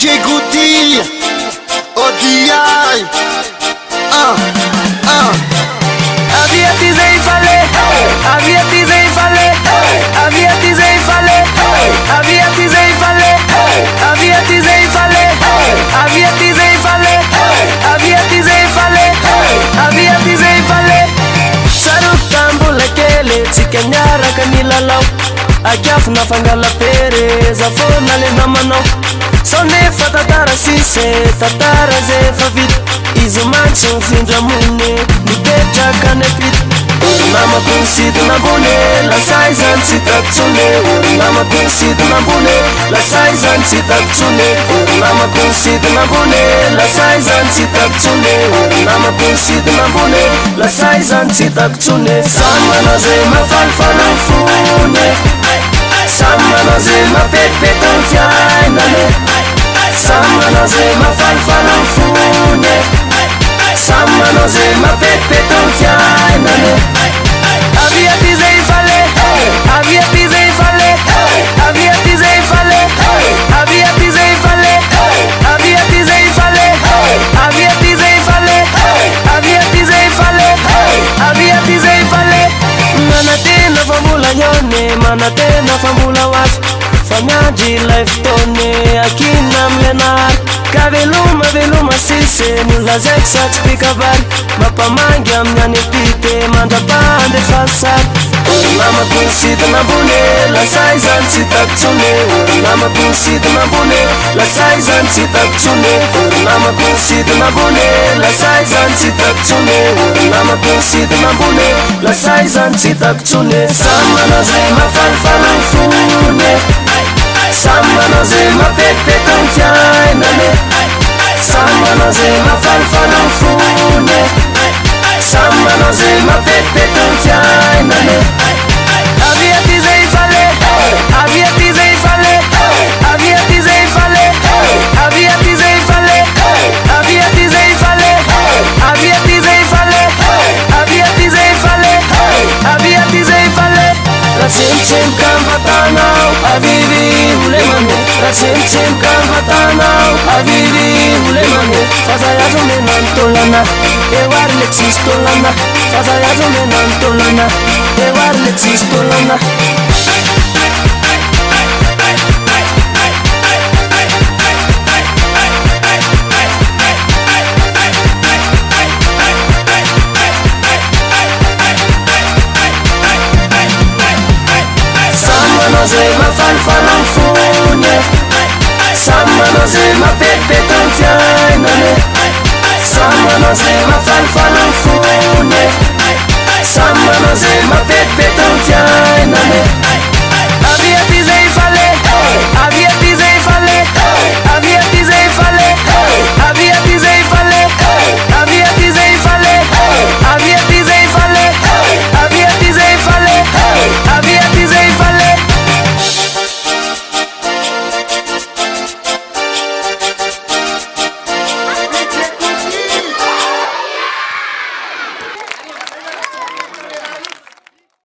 DJ Goody, ODI. Aviatizei falei, aviatizei falei, aviatizei falei, aviatizei falei, aviatizei falei, aviatizei falei, aviatizei falei, aviatizei falei. Saruk tambula kele tsikanyara kanilalau. Akiafuna fangala pere zafona le namanao. Sonefa tatara sise tatara zefa vit. Izo manchi mfindra mune nipetraka nepit. Nama kunsidu nambune la saizan sitatsune. Nama kunsidu nambune la saizan sitatsune. Nama kunsidu nambune la saizan sitatsune. Nama kunsidu nambune la saizan sitatsune. Samana ze mafalfala fune. Samana ze mapepetan fiainane. Samana ze mafalfala fune. Samana ze mapepetan fiainane. Aviatizei falei, aviatizei falei, aviatizei falei, aviatizei falei, aviatizei falei, aviatizei falei, aviatizei falei, aviatizei falei. Manatena famula yone, manatena famula wash. Fanyaji life tone, akina mlenar. Kaveluma veluma sise, nula zexat pikabar. Mapamangi amnyani pite, manda bande falsat. Nama kunsidu nambune, la saizan sitatsune. Nama kunsidu nambune, la saizan sitatsune. Nama kunsidu nambune, la saizan sitatsune. Nama kunsidu nambune, la saizan sitatsune. Samana ze mafalfala fune. Samana ze mapepetan fiainane. Samana ze mafalfala fune. Samana ze mapepetan fiainane. Aviatizei falei, aviatizei falei, aviatizei falei, aviatizei falei, aviatizei falei, aviatizei falei, aviatizei falei, aviatizei falei. La chem kambatanau, avivi ulemane. La chem kambatanau, avivi ulemane. Fazayazo menantolana, ewar lexistolana. Fazayazo menantolana, ewar lexistolana. Samana ze mafalfala fune. Samana ze mapepetan fiainane. Samana ze mafalfala fune.